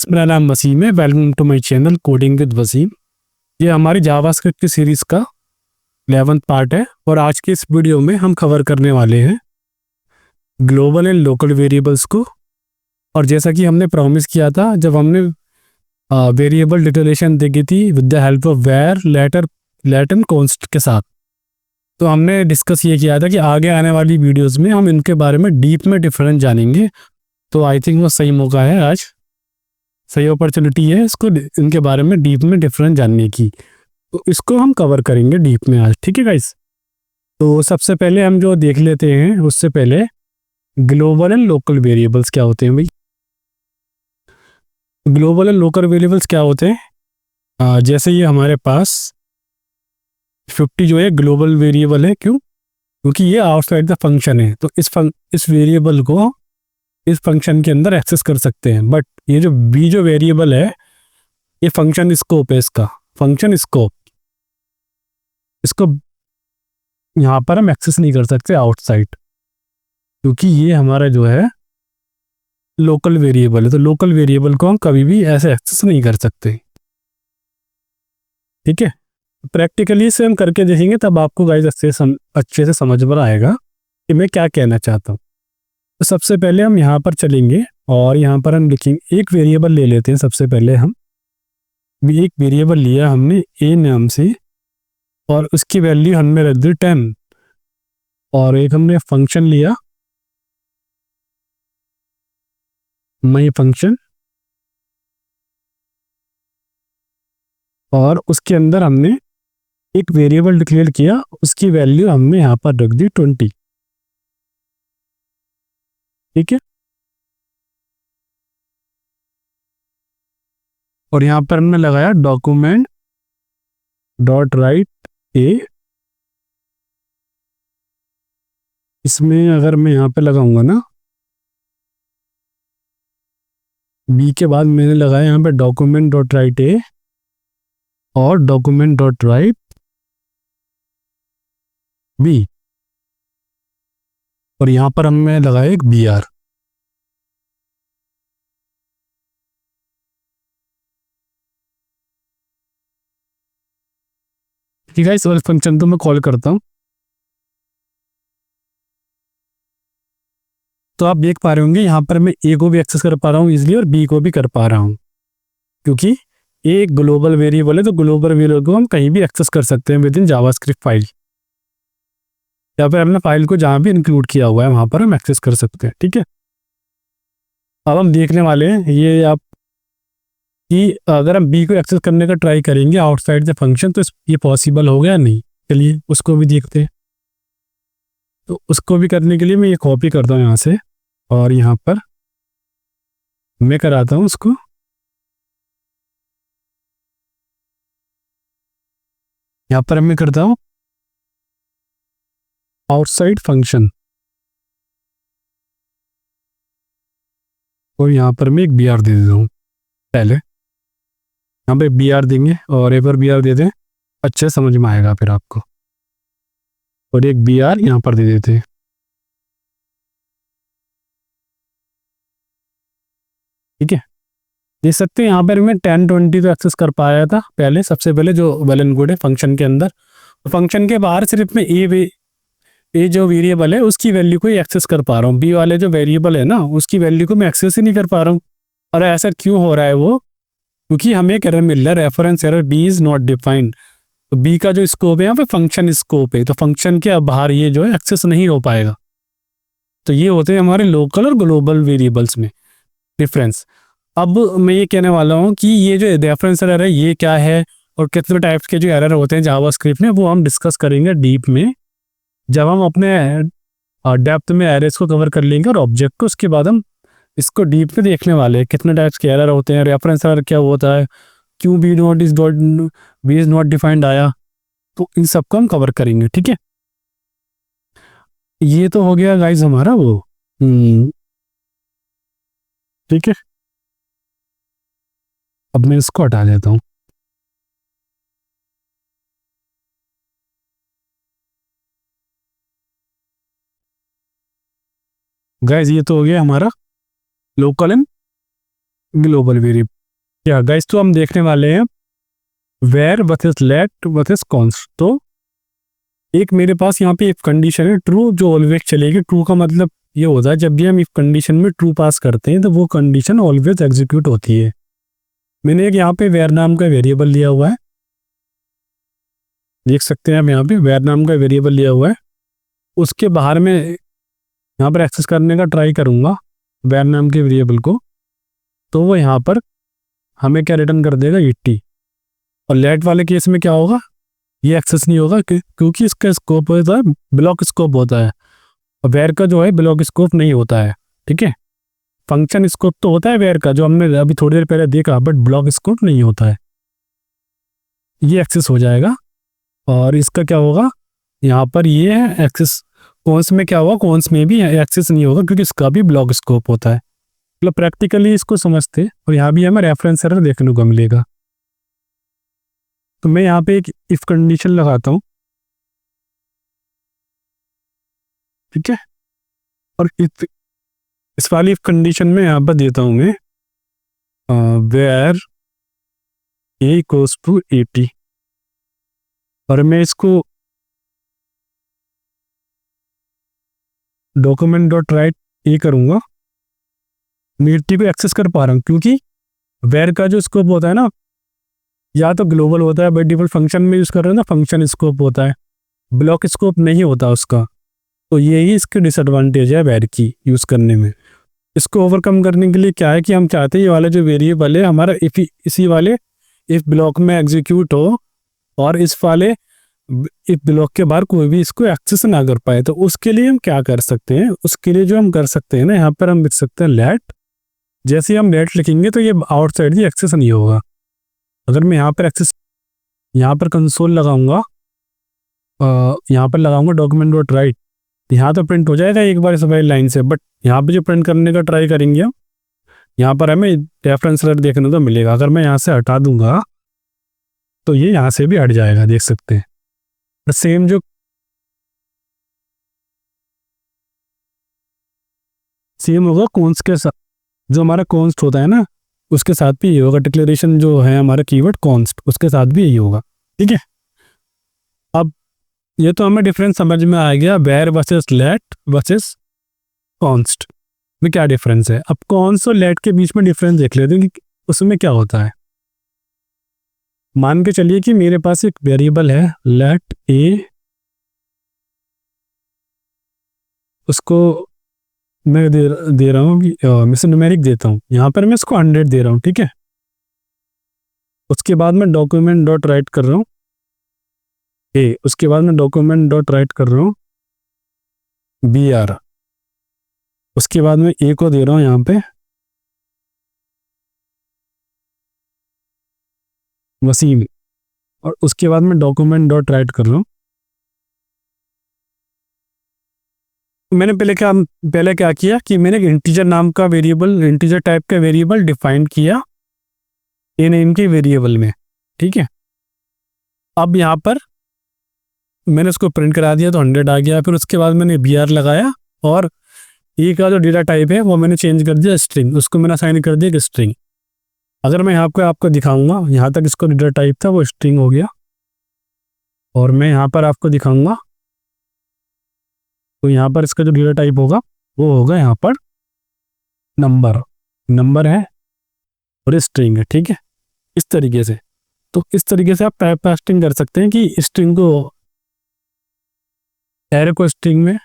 मेरा नाम वसीम है। Welcome to my channel coding with Wasim. ये हमारी जावास्क्रिप्ट की सीरीज़ का 11th पार्ट है और आज की इस वीडियो में हम कवर करने वाले हैं ग्लोबल एंड लोकल वेरिएबल्स को। और जैसा कि हमने प्रॉमिस किया था जब हमने वेरिएबल डिक्लेरेशन देखी थी with the help of var let and const के साथ, तो हमने डिस्कस ये किया था कि आगे आने वाली वीडियोस में हम इनके बारे में डीप में डिफरेंस जानेंगे। तो आई थिंक वो सही मौका है, आज सही अपॉर्चुनिटी है इसको इनके बारे में डीप में डिफरेंस जानने की। तो इसको हम कवर करेंगे डीप में आज, ठीक है गाइस। तो सबसे पहले हम जो देख लेते हैं, उससे पहले ग्लोबल एंड लोकल वेरिएबल्स क्या होते हैं भाई। ग्लोबल एंड लोकल वेरिएबल्स क्या होते हैं, जैसे ये हमारे पास 50 जो है ग्लोबल वेरिएबल है। क्यों? क्योंकि ये आउटसाइड द फंक्शन है, तो इस वेरिएबल को इस फंक्शन के अंदर एक्सेस कर सकते हैं। बट ये जो बी जो वेरिएबल है, ये फंक्शन स्कोप है, इसका फंक्शन स्कोप, इसको यहाँ पर हम एक्सेस नहीं कर सकते आउटसाइड, क्योंकि ये हमारा जो है लोकल वेरिएबल है। तो लोकल वेरिएबल को हम कभी भी ऐसे एक्सेस नहीं कर सकते, ठीक है। प्रैक्टिकली इसे हम करके देखेंगे, तब आपको गाइस अच्छे से समझ में आएगा कि मैं क्या कहना चाहता हूँ। तो सबसे पहले हम यहाँ पर चलेंगे और यहाँ पर हम लिखेंगे, एक वेरिएबल ले लेते हैं। सबसे पहले हम भी एक वेरिएबल लिया हमने ए नाम से, और उसकी वैल्यू हमने रख दी 10, और एक हमने फंक्शन लिया माई फंक्शन, और उसके अंदर हमने एक वेरिएबल डिक्लेयर किया, उसकी वैल्यू हमने यहाँ पर रख दी 20, ठीक है। और यहाँ पर हमने लगाया डॉक्यूमेंट डॉट राइट ए। इसमें अगर मैं यहाँ पे लगाऊंगा ना, बी के बाद मैंने लगाया यहाँ पे डॉक्यूमेंट डॉट राइट ए और डॉक्यूमेंट डॉट राइट बी, और यहाँ पर हमने लगाया एक बी आर। ठीक है, इस वाले फंक्शन तो मैं कॉल करता हूँ। तो आप देख पा रहे होंगे यहाँ पर मैं ए को भी एक्सेस कर पा रहा हूँ इजिली और बी को भी कर पा रहा हूँ, क्योंकि ए एक ग्लोबल वेरिएबल है। तो ग्लोबल वेरिएबल को हम कहीं भी एक्सेस कर सकते हैं विद इन जावास्क्रिप्ट फाइल, या फिर हमने फाइल को जहाँ भी इंक्लूड किया हुआ है वहाँ पर हम एक्सेस कर सकते हैं, ठीक है। अब हम देखने वाले हैं ये आप कि अगर हम बी को एक्सेस करने का ट्राई करेंगे आउटसाइड द फंक्शन, तो ये पॉसिबल होगा या नहीं। चलिए उसको भी देखते हैं। तो उसको भी करने के लिए मैं ये कॉपी करता हूँ यहाँ से, और यहाँ पर मैं कराता हूँ उसको। यहाँ पर मैं करता हूँ आउटसाइड फंक्शन, और यहाँ पर मैं एक बी आर दे देता हूँ। पहले यहाँ पे बी आर देंगे और एक बार बी आर दे दें, अच्छे समझ में आएगा फिर आपको। और एक बी आर यहाँ पर दे देते हैं, ठीक है। देख सकते हैं यहाँ पर मैं 10-20 तो एक्सेस कर पाया था पहले, सबसे पहले, जो वेल एंड गुड है फंक्शन के अंदर। फंक्शन के बाहर सिर्फ मैं ए जो वेरिएबल है उसकी वैल्यू को ही एक्सेस कर पा रहा हूँ। बी वाले जो वेरिएबल है ना, उसकी वैल्यू को मैं एक्सेस ही नहीं कर पा रहा हूँ। और ऐसा क्यों हो रहा है वो? क्योंकि हमें एक एरर मिल रहा है, reference error B is not defined. तो बी का जो स्कोप है यहाँ पे फंक्शन स्कोप है, तो फंक्शन के बाहर ये जो है एक्सेस नहीं हो पाएगा। तो ये होते हैं हमारे लोकल और ग्लोबल वेरिएबल्स में डिफरेंस। अब मैं ये कहने वाला हूँ कि ये जो रेफरेंस एरर है ये क्या है, और कितने टाइप्स के जो एरर होते हैं जावास्क्रिप्ट में, वो हम डिस्कस करेंगे डीप में जब हम अपने डेप्थ में एरर्स को कवर कर लेंगे और ऑब्जेक्ट को। उसके बाद हम इसको डीप में देखने वाले हैं कितने टाइप्स के एरर होते हैं, रेफरेंस एरर क्या होता है, क्यों बी इज नॉट डिफाइंड आया। तो इन सब को हम कवर करेंगे, ठीक है। ये तो हो गया गाइज हमारा वो, ठीक है। अब मैं इसको हटा देता हूँ। गाइज ये तो हो गया हमारा लोकल एंड ग्लोबल वेरिएबल। या गाइस, तो हम देखने वाले हैं var versus let versus const. तो एक मेरे पास यहाँ पे इफ कंडीशन है ट्रू, जो ऑलवेज चलेगी। ट्रू का मतलब ये होता है जब भी हम इफ कंडीशन में ट्रू पास करते हैं तो वो कंडीशन ऑलवेज एग्जीक्यूट होती है। मैंने एक यहाँ पे वेयर नाम का वेरिएबल लिया हुआ है, देख सकते हैं हम यहाँ पे वेयर नाम का वेरिएबल लिया हुआ है। उसके बाहर में यहाँ पर एक्सेस करने का ट्राई करूँगा वेयर नाम के वेरिएबल को, तो वो यहाँ पर हमें क्या रिटर्न कर देगा 80। और लेट वाले केस में क्या होगा, ये एक्सेस नहीं होगा क्योंकि इसका स्कोप होता है ब्लॉक स्कोप होता है, और वेयर का जो है ब्लॉक स्कोप नहीं होता है। ठीक है, फंक्शन स्कोप तो होता है वेयर का, जो हमने अभी थोड़ी देर पहले देखा, बट ब्लॉक स्कोप नहीं होता है। ये एक्सेस हो जाएगा और इसका क्या होगा, यहाँ पर ये है एक्सेस। कॉन्स में क्या होगा, कॉन्स में भी एक्सेस नहीं होगा क्योंकि इसका भी ब्लॉक स्कोप होता है। मतलब प्रैक्टिकली इसको समझते, और यहाँ भी हमें रेफरेंस एरर देखने को मिलेगा। तो मैं यहाँ पे एक इफ कंडीशन लगाता हूँ, ठीक है, और इस वाली इफ कंडीशन में यहाँ पर देता हूँ मैं वेयर ए इक्वल्स टू 80, और मैं इसको डॉक्यूमेंट डॉट राइट ए करूँगा। मैं 80 को एक्सेस कर पा रहा हूँ क्योंकि वेयर का जो स्कोप होता है ना, या तो ग्लोबल होता है, बाय डिफॉल्ट फंक्शन में यूज़ कर रहे हो ना, फंक्शन स्कोप होता है, ब्लॉक स्कोप नहीं होता उसका। तो यही इसकी डिसएडवांटेज है वेयर की यूज़ करने में। इसको ओवरकम करने के लिए क्या है कि हम चाहते हैं ये वाला जो वेरिएबल है हमारा इसी वाले इफ ब्लॉक में एग्जीक्यूट हो, और इस वाले इफ ब्लॉक के बाहर कोई भी इसको एक्सेस ना कर पाए। तो उसके लिए हम क्या कर सकते हैं, उसके लिए जो हम कर सकते हैं ना, यहाँ पर हम लिख सकते हैं लेट। जैसे हम लेट लिखेंगे तो ये आउटसाइड भी एक्सेस नहीं होगा। अगर मैं यहाँ पर एक्सेस, यहाँ पर कंसोल लगाऊंगा, यहाँ पर लगाऊंगा डॉक्यूमेंट डॉट राइट, यहाँ तो प्रिंट हो जाएगा एक बार इस वाली लाइन से, बट यहाँ पे जो प्रिंट करने का ट्राई करेंगे हम, यहाँ पर हमें रेफरेंस एरर देखने को मिलेगा। अगर मैं यहाँ से हटा दूंगा तो ये यहाँ से भी हट जाएगा, देख सकते हैं। सेम जो सेम होगा कॉन्स्ट के साथ, जो हमारा कॉन्स्ट होता है ना उसके साथ भी ये होगा। डिक्लेरेशन जो है हमारा कीवर्ड कॉन्स्ट, उसके साथ भी यही होगा। ठीक है, अब ये तो हमें डिफरेंस समझ में आ गया var versus let versus const में क्या डिफरेंस है। अब कॉन्स्ट और लेट के बीच में डिफरेंस देख लेते हैं कि उसमें क्या होता है। मान के चलिए कि मेरे पास एक वेरिएबल है लेट ए, उसको मैं दे रहा हूँ कि मैं से न्यूमेरिक देता हूँ, यहाँ पर मैं इसको 100 दे रहा हूँ। ठीक है, उसके बाद मैं डॉक्यूमेंट डॉट राइट कर रहा हूँ ए, उसके बाद मैं डॉक्यूमेंट डॉट राइट कर रहा हूँ BR, उसके बाद मैं ए को दे रहा हूँ यहाँ पे वसीम, और उसके बाद मैं डॉक्यूमेंट डॉट राइट कर रहा हूँ। मैंने पहले क्या किया कि मैंने इंटीजर नाम का वेरिएबल, इंटीजर टाइप का वेरिएबल डिफाइन किया ए नेम के वेरिएबल में। ठीक है, अब यहाँ पर मैंने उसको प्रिंट करा दिया तो 100 आ गया। फिर उसके बाद मैंने BR लगाया, और ए का जो डेटा टाइप है वो मैंने चेंज कर दिया स्ट्रिंग, उसको मैंने असाइन कर दिया स्ट्रिंग। अगर मैं यहाँ पर आपको दिखाऊंगा, यहाँ तक इसको डेटा टाइप था वो स्ट्रिंग हो गया, और मैं यहाँ पर आपको दिखाऊंगा तो यहाँ पर इसका जो डेटा टाइप होगा वो होगा यहाँ पर नंबर है और स्ट्रिंग है। ठीक है, इस तरीके से। तो इस तरीके से आप टाइप कास्टिंग कर सकते हैं कि स्ट्रिंग को, एरे को स्ट्रिंग में,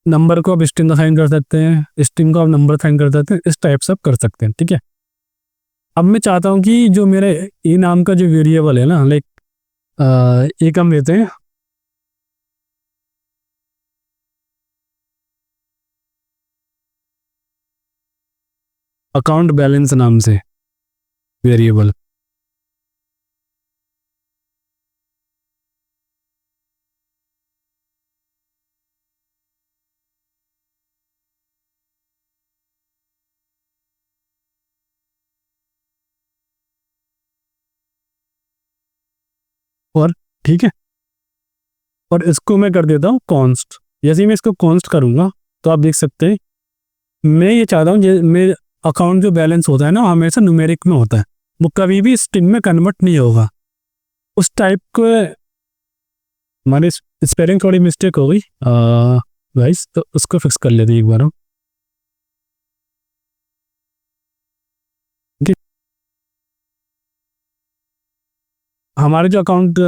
नंबर को आप स्ट्रिंग असाइन कर सकते हैं, स्ट्रिंग को आप नंबर असाइन कर सकते हैं, इस टाइप से आप कर सकते हैं। ठीक है, अब मैं चाहता हूँ कि जो मेरे ए नाम का जो वेरिएबल है ना, लाइक एक हम लेते हैं अकाउंट बैलेंस नाम से वेरिएबल, और ठीक है, और इसको मैं कर देता हूँ कॉन्स्ट। जैसे ही मैं इसको कॉन्स्ट करूँगा तो आप देख सकते हैं मैं ये चाहता हूँ मैं अकाउंट जो बैलेंस होता है ना हमेशा न्यूमेरिक में होता है, वो कभी भी स्ट्रिंग में कन्वर्ट नहीं होगा। उस टाइप को हमारी स्पेलिंग थोड़ी मिस्टेक हो गई गाइस, तो उसको फिक्स कर लेते हैं एक बार हम। हमारे जो अकाउंट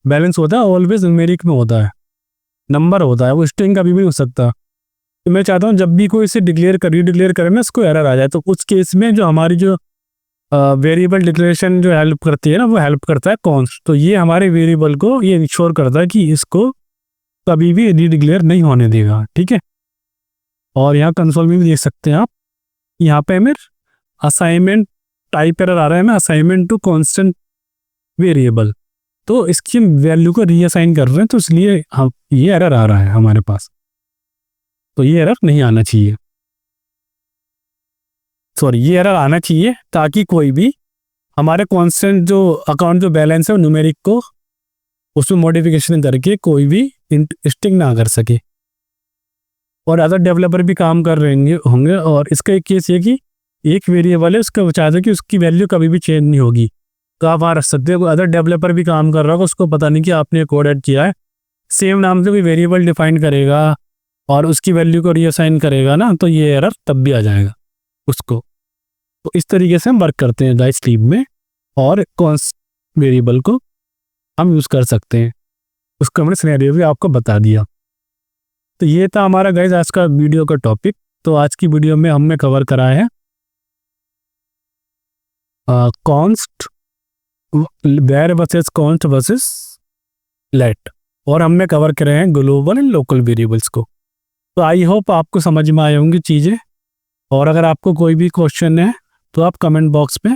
बैलेंस होता है ऑलवेज न्यूमेरिक में होता है, नंबर होता है, वो स्ट्रिंग कभी भी नहीं हो सकता। तो मैं चाहता हूँ जब भी कोई इसे डिक्लेयर करे ना इसको एरर आ जाए, तो उस केस में जो हमारी जो वेरिएबल डिक्लेरेशन जो हेल्प करती है ना वो हेल्प करता है कॉन्स्ट। तो ये हमारे वेरिएबल को ये इंश्योर करता है कि इसको कभी भी रीडिक्लेयर नहीं होने देगा, ठीक है। और यहाँ कंसोल में भी देख सकते हैं आप, यहाँ पे हमें असाइनमेंट टाइप एरर आ रहा है, मैं असाइनमेंट टू कांस्टेंट वेरिएबल, तो इसकी वैल्यू को रीअसाइन कर रहे हैं, तो इसलिए हम ये एरर आ रहा है हमारे पास। तो ये एरर नहीं आना चाहिए, सॉरी ये एरर आना चाहिए ताकि कोई भी हमारे कांस्टेंट जो अकाउंट जो बैलेंस है वो न्यूमेरिक को उसमें मॉडिफिकेशन करके कोई भी स्ट्रिंग ना कर सके। और अदर डेवलपर भी काम कर रहे होंगे। और इसका एक केस ये कि एक वेरिएबल है उसका चाहते कि उसकी वैल्यू कभी भी चेंज नहीं होगी, तो आप वहाँ रख सकते हो। अदर डेवलपर भी काम कर रहा होगा, उसको पता नहीं कि आपने कोड ऐड किया है, सेम नाम से कोई वेरिएबल डिफाइन करेगा और उसकी वैल्यू को रीअसाइन करेगा ना, तो ये एरर तब भी आ जाएगा उसको। तो इस तरीके से हम वर्क करते हैं गाइस स्लीप में, और कॉन्स्ट वेरिएबल को हम यूज़ कर सकते हैं। उसका हमने सिनेरियो भी आपको बता दिया। तो ये था हमारा गाइस आज का वीडियो का टॉपिक। तो आज की वीडियो में हमने कवर करा है const var versus const versus let, और हमने कवर करे हैं ग्लोबल एंड लोकल वेरिएबल्स को। तो आई होप आपको समझ में आए होंगी चीज़ें। और अगर आपको कोई भी क्वेश्चन है तो आप कमेंट बॉक्स पे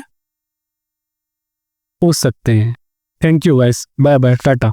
पूछ सकते हैं। Thank you guys, bye bye, Tata.